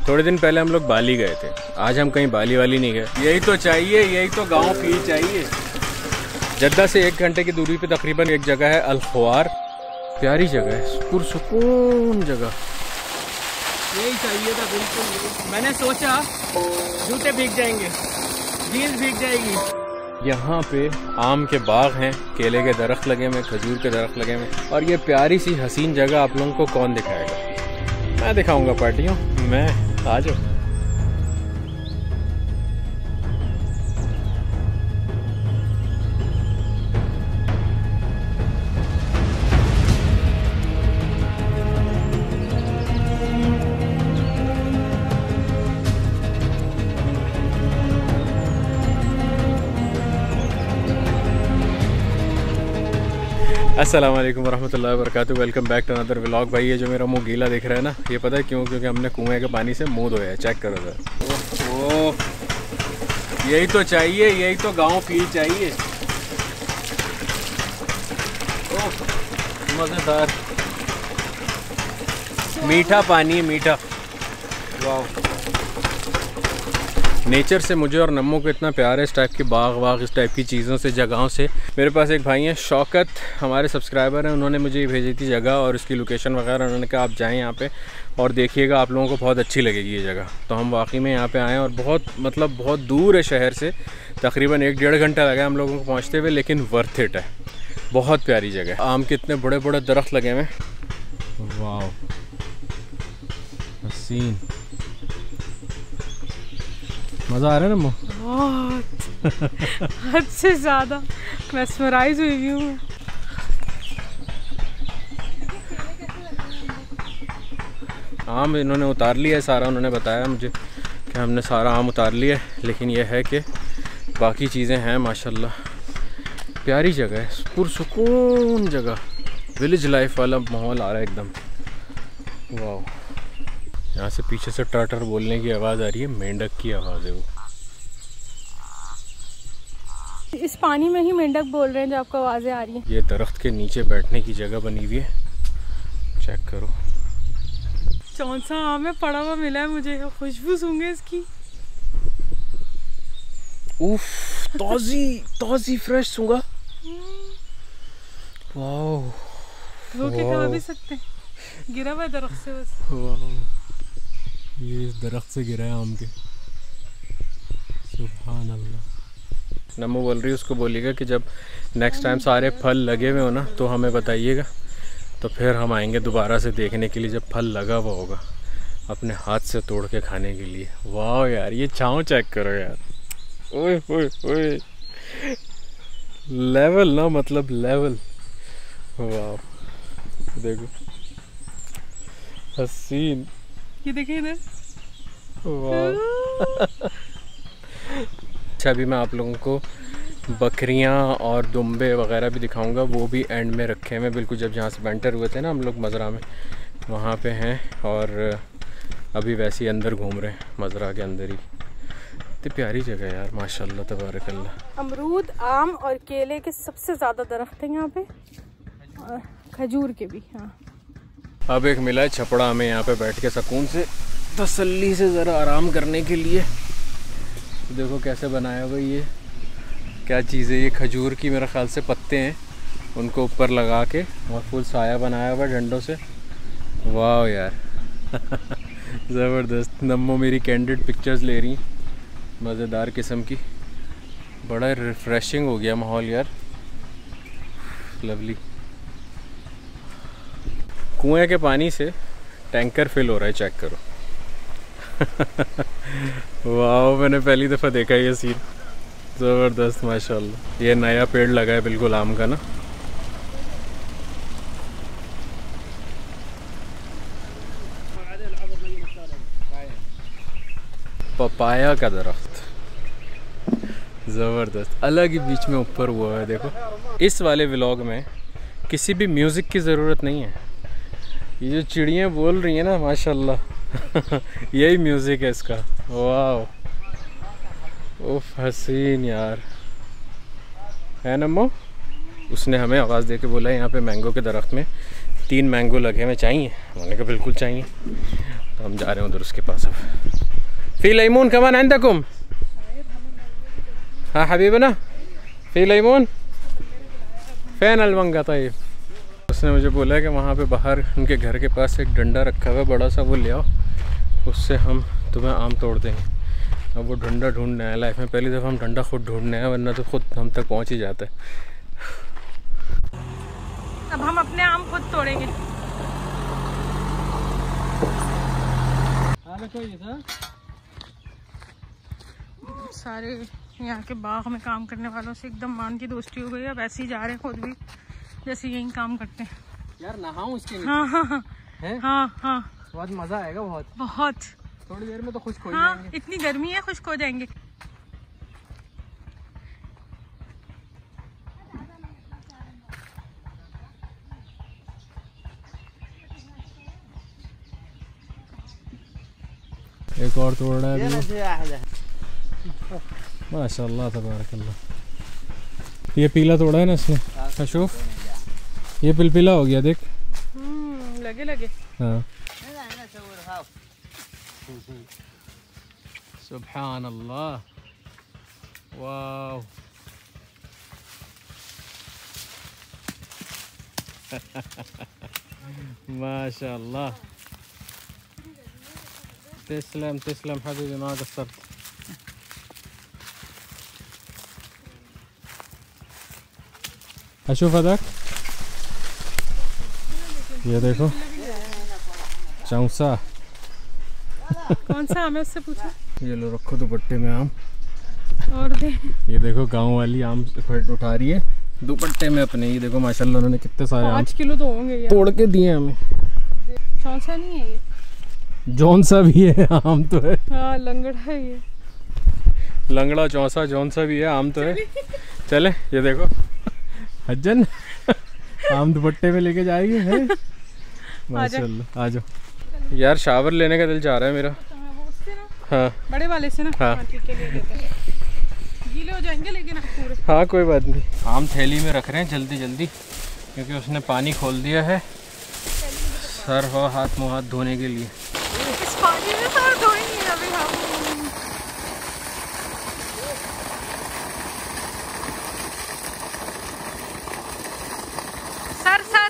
थोड़े दिन पहले हम लोग बाली गए थे, आज हम कहीं बाली वाली नहीं गए। यही तो चाहिए, यही तो गांव फील चाहिए। जद्दा से 1 घंटे की दूरी पे तकरीबन एक जगह है अल ख्वार। प्यारी जगह है, पुरसुकून जगह। यही चाहिए था बिल्कुल। मैंने सोचा जूते भीग जाएंगे, जीन्स भीग जाएगी। यहाँ पे आम के बाग हैं, केले के दरख्त लगे हुए, खजूर के दरख्त लगे हुए, और ये प्यारी सी हसीन जगह आप लोगों को कौन दिखाएगा? मैं दिखाऊंगा पार्टियों, मैं आ जाओ। अस्सलाम वालेकुम वरहमतुल्लाहि वबरकातुहू। Welcome back to another vlog. भाई ये जो मेरा मुंह गीला दिख रहा है ना, ये पता है क्यों? क्योंकि हमने कुएं के पानी से मुंह धोया है। चेक करो सर। ओह, यही तो चाहिए, यही तो गांव फील चाहिए। ओह मज़ेदार मीठा पानी, मीठा। वाह, नेचर से मुझे और नम्मो को इतना प्यार है, इस टाइप के बाग वाग, इस टाइप की चीज़ों से, जगहों से। मेरे पास एक भाई हैं शौकत, हमारे सब्सक्राइबर हैं, उन्होंने मुझे ये भेजी थी जगह और इसकी लोकेशन वगैरह। उन्होंने कहा आप जाएं यहाँ पे और देखिएगा, आप लोगों को बहुत अच्छी लगेगी ये जगह। तो हम वाकई में यहाँ पे आए और बहुत दूर है शहर से, तकरीबन 1-1.5 घंटा लगा हम लोगों को पहुँचते हुए, लेकिन वर्थ इट है। बहुत प्यारी जगह। आम के इतने बड़े बड़े दरख्त लगे हुए। वाह हसीन, मज़ा आ रहा है ना? बहुत हद से ज़्यादा मैस्मराइज हुई हूँ। आम इन्होंने उतार लिया है सारा, उन्होंने बताया मुझे कि हमने सारा आम उतार लिया है, लेकिन यह है कि बाकी चीज़ें हैं माशाल्लाह। प्यारी जगह है, पुरसुकून जगह, विलेज लाइफ वाला माहौल आ रहा है एकदम। वाह, यहाँ से पीछे से टाटर बोलने की आवाज़ आ रही है, मेंढक की आवाज़ है वो। इस पानी में ही मेंढक बोल रहे हैं जो आपको आवाज़ें आ रही हैं। ये दरख्त के नीचे बैठने की जगह बनी हुई है, चेक करो। कौन सा आम है पड़ा हुआ मिला है मुझे, खुशबू सूंघे इसकी। उफ, ताज़ी फ्रेश सूंघा। वाह, धो के खा भी सकते हैं, गिरा हुआ दरख्त से बस। वाह, ये इस दरख्त से गिरा है आम के। सुभान अल्लाह। नमो बोल रही है, उसको बोलिएगा कि जब नेक्स्ट टाइम सारे फल लगे हुए हो ना तो हमें बताइएगा, तो फिर हम आएंगे दोबारा से देखने के लिए, जब फल लगा हुआ होगा, अपने हाथ से तोड़ के खाने के लिए। वाह यार, ये छाँव चेक करो यार। ओए ओए ओए, लेवल ना, मतलब लेवल। वाह देखो, हसीन। ये देखिए इधर। वाह। अच्छा, अभी मैं आप लोगों को बकरियां और दुम्बे वगैरह भी दिखाऊंगा, वो भी एंड में रखे हैं बिल्कुल, जब जहाँ से वेंटर हुए थे ना हम लोग मज़रा में, वहाँ पे हैं। और अभी वैसे ही अंदर घूम रहे हैं, मज़रा के अंदर ही। इतनी प्यारी जगह है यार, माशाल्लाह तबारकल्लाह। अमरूद, आम और केले के सबसे ज़्यादा दरख्त हैं यहाँ पे, और खजूर के भी। हाँ, अब एक मिला है छपड़ा हमें यहाँ पे बैठ के सुकून से, तसल्ली से ज़रा आराम करने के लिए। तो देखो कैसे बनाया हुआ, ये क्या चीज़ है? ये खजूर की मेरे ख्याल से पत्ते हैं, उनको ऊपर लगा के और फुल साया बनाया हुआ डंडों से। वाह यार ज़बरदस्त। नम्मो मेरी कैंडिड पिक्चर्स ले रही हैं, मज़ेदार किस्म की। बड़ा रिफ़्रेशिंग हो गया माहौल यार, लवली। कुएं के पानी से टैंकर फिल हो रहा है, चेक करो। वाह, मैंने पहली दफ़ा देखा ये सीन, ज़बरदस्त माशाल्लाह। ये नया पेड़ लगा है बिल्कुल आम का ना। पपाया का दरख्त, ज़बरदस्त, अलग ही बीच में ऊपर हुआ है। देखो, इस वाले व्लॉग में किसी भी म्यूज़िक की ज़रूरत नहीं है। ये जो चिड़ियाँ बोल रही हैं ना माशाल्लाह यही म्यूज़िक है इसका। वाह, उफ हसीन यार, है नम्मो? उसने हमें आवाज़ दे के बोला यहाँ पे मैंगो के दरख्त में 3 मैंगो लगे हुए, चाहिए? मैंने कहा बिल्कुल चाहिए। तो हम जा रहे हैं उधर उसके पास। अब फी लैमून कमान अंदकुम। हाँ हबीबना फी लैमून फ़ैन अलमंगा। तयब उसने मुझे बोला कि वहाँ पे बाहर उनके घर के पास एक डंडा रखा हुआ है बड़ा सा, वो ले आओ, उससे हम तुम्हें आम तोड़ देंगे। अब वो डंडा ढूंढने आया, लाइफ में पहली दफ़ा हम डंडा खुद ढूंढने आए, वरना तो खुद हम तक पहुँच ही जाता है। अब हम अपने आम खुद तोड़ेंगे। सारे यहाँ के बाग में काम करने वालों से एकदम मान की दोस्ती हो गई। अब ऐसे ही जा रहे हैं खुद भी, जैसे यही काम करते हैं। यार नहाऊं इसके नीचे? हाँ हाँ हाँ हाँ हाँ बहुत मज़ा आएगा। बहुत बहुत थोड़ी देर में तो खुश्क हो जाएंगे। इतनी गर्मी है, खुश्क हो जाएंगे। एक और तोड़ रहा है माशाल्लाह तबारकल्लाह। ये पीला तोड़ा है ना इसने अशूफ, ये पिलपिला हो गया देख। लगे लगे। हाँ सुभान अल्लाह, वाव माशाल्लाह। तस्लम तस्लम हबीबी मा क़स्सरत। अशूफ अदक ये देखो चौसा। कौन सा आम है उससे पूछो। ये लो रखो दुपट्टे में आम। और दे ये देखो गांव वाली आम उठा रही है दुपट्टे में अपने। ये देखो माशाल्लाह उन्होंने कितने सारे 5 किलो तो होंगे यार। तोड़ के दिए हमें। चौसा नहीं है ये, जौन सा भी है आम तो है। हाँ लंगड़ा है ये, लंगड़ा चौसा जौन सा भी है आम तो है। चले ये देखो हज्जन आम दुपट्टे में लेके जाएगी है। माशाल्लाह आ जाओ। यार शावर लेने का दिल चाह रहा है मेरा। हाँ बड़े वाले से ना। हाँ ठीक है ले लेते हैं, गीले हो जाएंगे लेकिन पूरे। हाँ कोई बात नहीं। आम थैली में रख रहे हैं जल्दी जल्दी, क्योंकि उसने पानी खोल दिया है सर और हाथ मुँह हाथ धोने के लिए। इस पानी में सर धोएंगे अभी हम। सर सर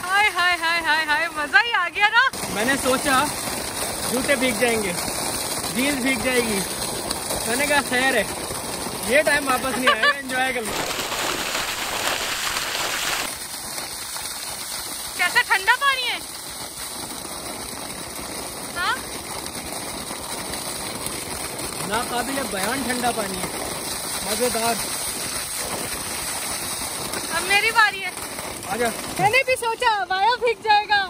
हाय हाय हाय हाय हाय, मजा ही आ गया ना। मैंने सोचा जूते भीग जाएंगे, जीन्स भीग जाएगी, मैंने कहा खैर है ये टाइम वापस नहीं आएगा, एंजॉय कर लो। कैसा ठंडा पानी है। हाँ नाकाबिले बयान ठंडा पानी है, मजेदार। अब मेरी बारी है। आजा। मैंने भी सोचा वाया भीग जाएगा,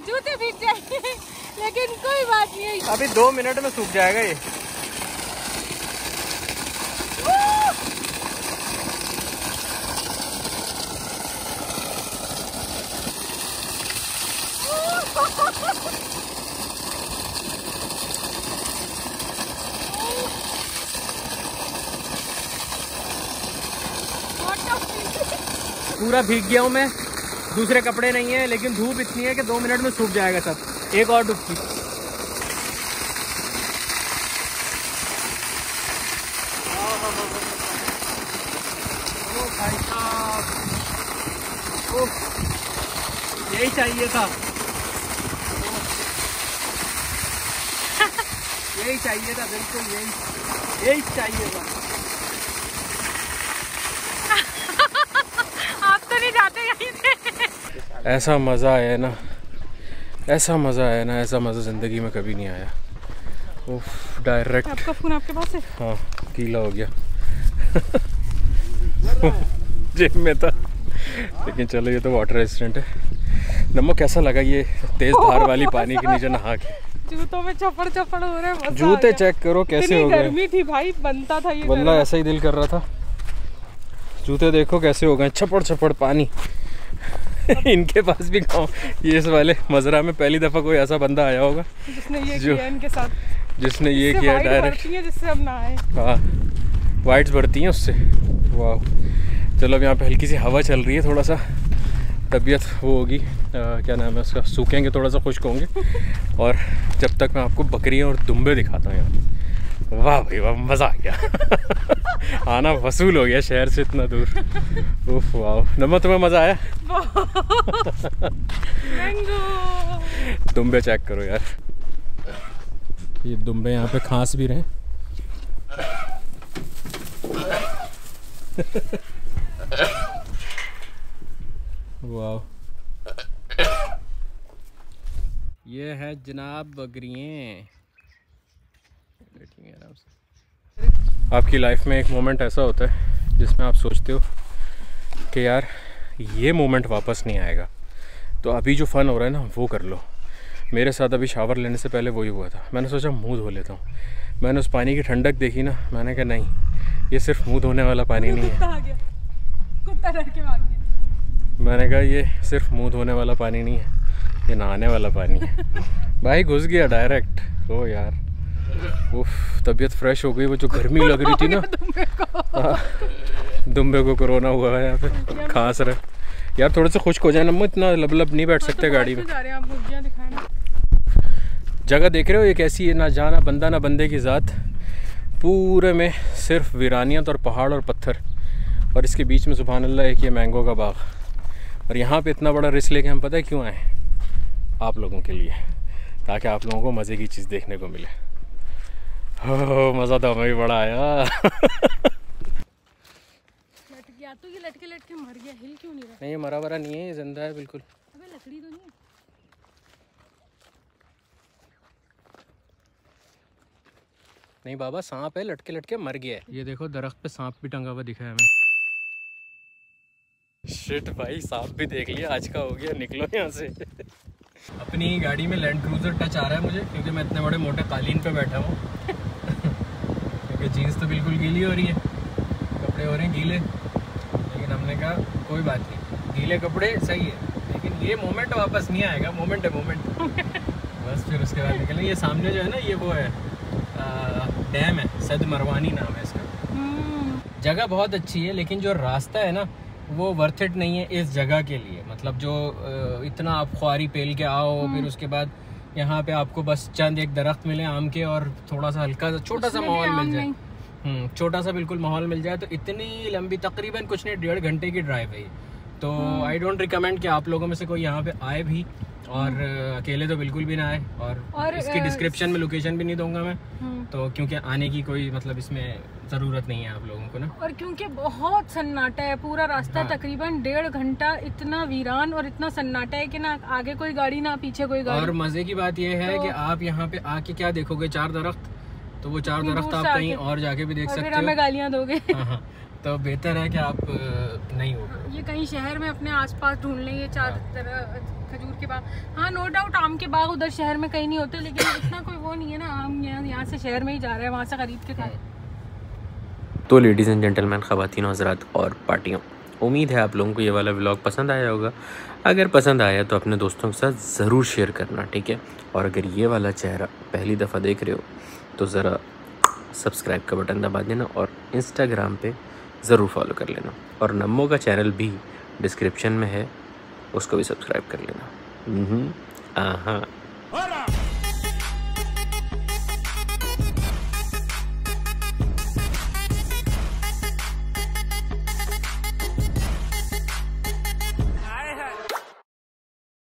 जूते भीग जाएंगे, लेकिन कोई बात नहीं, अभी 2 मिनट में सूख जाएगा ये। पूरा भीग गया हूँ मैं, दूसरे कपड़े नहीं है, लेकिन धूप इतनी है कि 2 मिनट में सूख जाएगा सब। एक और डुबकी। भाई साहब यही चाहिए था, यही चाहिए था, बिल्कुल यही चाहिए था। आप तो नहीं जाते यहीं से। ऐसा मज़ा आया ना, ऐसा मज़ा आया ना, ऐसा मज़ा ज़िंदगी में कभी नहीं आया। उफ डायरेक्ट। आपका फ़ोन आपके पास है? हाँ गीला हो गया जेब में था, लेकिन चलो ये तो वाटर रेजिस्टेंट है। नमो कैसा लगा ये तेज धार वाली पानी के नीचे नहा के? जूतों में चपड़ चपड़ हो रहे हैं। जूते चेक करो कैसे हो गए। गर्मी थी भाई, बनता था ये, वल्लाह ऐसा ही दिल कर रहा था। जूते देखो कैसे हो गए, छपड़ छपड़ पानी। इनके पास भी गाँव, ये इस वाले मजरा में पहली दफ़ा कोई ऐसा बंदा आया होगा जिसने ये किया इनके साथ, जिसने ये किया डायरेक्ट, जिससे हम नहाए। हाँ वाइट्स बढ़ती हैं उससे। वाह, चलो अब यहाँ पे हल्की सी हवा चल रही है, थोड़ा सा तबीयत वो होगी, क्या नाम है उसका, सूखेंगे, थोड़ा सा खुश्क होंगे। और जब तक मैं आपको बकरियाँ और दुम्बे दिखाता हूँ यहाँ। वाह भाई वाह, मज़ा आ गया। आना वसूल हो गया शहर से इतना दूर। उफ वाह। नमा, तुम्हें मज़ा आया? दुम्बे चेक करो यार, ये दुम्बे यहाँ पे खांस भी रहे। वाह, ये है जनाब बकरियाँ, बैठी आराम से। आपकी लाइफ में एक मोमेंट ऐसा होता है जिसमें आप सोचते हो कि यार ये मोमेंट वापस नहीं आएगा, तो अभी जो फ़न हो रहा है ना वो कर लो। मेरे साथ अभी शावर लेने से पहले वही हुआ था। मैंने सोचा मुंह धो लेता हूँ, मैंने उस पानी की ठंडक देखी ना, मैंने कहा नहीं, ये सिर्फ मुंह धोने वाला पानी नहीं है। कुत्ता डर के भाग गया। मैंने कहा ये सिर्फ मुंह धोने वाला पानी नहीं है, ये नहाने वाला पानी है। भाई घुस गया डायरेक्ट। ओ यार, उफ, तबीयत फ्रेश हो गई। वो जो गर्मी लग रही थी ना, दुम्बे को कोरोना हुआ है यहाँ पे, खांस रहे यार। थोड़े से खुश्क हो जाए ना, इतना लब नहीं बैठ सकते गाड़ी में। जगह देख रहे हो ये कैसी है, ना जाना बंदा ना बंदे की ज़ात, पूरे में सिर्फ वीरानियत और पहाड़ और पत्थर, और इसके बीच में सुभान अल्लाह एक ये मैंगो का बाग। और यहाँ पे इतना बड़ा रिस्क लेके हम पता है क्यों आए? आप लोगों के लिए, ताकि आप लोगों को मज़े की चीज़ देखने को मिले। हो, मज़ा तो हमें भी बड़ा आया। तो ये लटके लटके मर गया, हिल क्यों नहीं रहा? नहीं, ये मरा वरा नहीं है, ये जिंदा है बिल्कुल। अबे लकड़ी तो नहीं है। नहीं बाबा, सांप है, लटके लटके मर गया है। ये देखो दरख्त पे सांप भी टंगा हुआ दिखा है हमें। शिट भाई, सांप भी देख लिया, आज का हो गया, निकलो यहाँ से। अपनी गाड़ी में लैंड क्रूजर टच आ रहा है मुझे, क्योंकि मैं इतने बड़े मोटे कालीन पे बैठा हूँ। क्योंकि जीन्स तो बिल्कुल गीली हो रही है, कपड़े हो रहे हैं गीले। लेकिन हमने कहा कोई बात नहीं, गीले कपड़े सही है, लेकिन ये मोमेंट वापस नहीं आएगा। मोमेंट है मोमेंट। बस फिर उसके बाद निकले। ये सामने जो है ना, ये वो है डैम है, सद मरवानी नाम है इसका। जगह बहुत अच्छी है, लेकिन जो रास्ता है ना वो वर्थ इट नहीं है इस जगह के लिए। मतलब जो इतना आप ख्वारी पेल के आओ, फिर उसके बाद यहाँ पे आपको बस चंद एक दरख्त मिले आम के, और थोड़ा सा हल्का सा छोटा सा माहौल मिल जाए, छोटा सा बिल्कुल माहौल मिल जाए, तो इतनी लंबी, तकरीबन कुछ नहीं 1.5 घंटे की ड्राइव है। तो आई डोंट रिकमेंड कि आप लोगों में से कोई यहाँ पे आए भी, और अकेले तो बिल्कुल भी ना आए। और इसकी डिस्क्रिप्शन में लोकेशन भी नहीं दूंगा मैं, तो क्योंकि आने की कोई मतलब इसमें ज़रूरत नहीं है आप लोगों को ना। और क्योंकि बहुत सन्नाटा है पूरा रास्ता, हाँ। तकरीबन 1.5 घंटा इतना वीरान और इतना सन्नाटा है कि ना आगे कोई गाड़ी ना पीछे कोई गाड़ी। और मज़े की बात यह है कि आप यहाँ पे आके क्या देखोगे, 4 दरख्त, तो वो 4 दरख्त आप कहीं और जाके भी देख सकते हो। फिर हमें गालियाँ दोगे। हाँ, तो बेहतर है कि आप नहीं हो, ये कहीं शहर में अपने आसपास ढूंढ लें ये 4 खजूर के बाग। हाँ, नो डाउट आम के बाग उधर शहर में कहीं नहीं होते, लेकिन इतना कोई वो नहीं है ना, आम यहाँ से शहर में ही जा रहा है, वहाँ से खरीद के खाए। तो लेडीज़ एंड जेंटलमैन, ख़वातीन हज़रात और पार्टियों, उम्मीद है आप लोगों को ये वाला व्लॉग पसंद आया होगा। अगर पसंद आया तो अपने दोस्तों के साथ ज़रूर शेयर करना, ठीक है। और अगर ये वाला चेहरा पहली दफ़ा देख रहे हो तो ज़रा सब्सक्राइब का बटन दबा देना, और इंस्टाग्राम पे ज़रूर फॉलो कर लेना, और नम्मो का चैनल भी डिस्क्रिप्शन में है, उसको भी सब्सक्राइब कर लेना।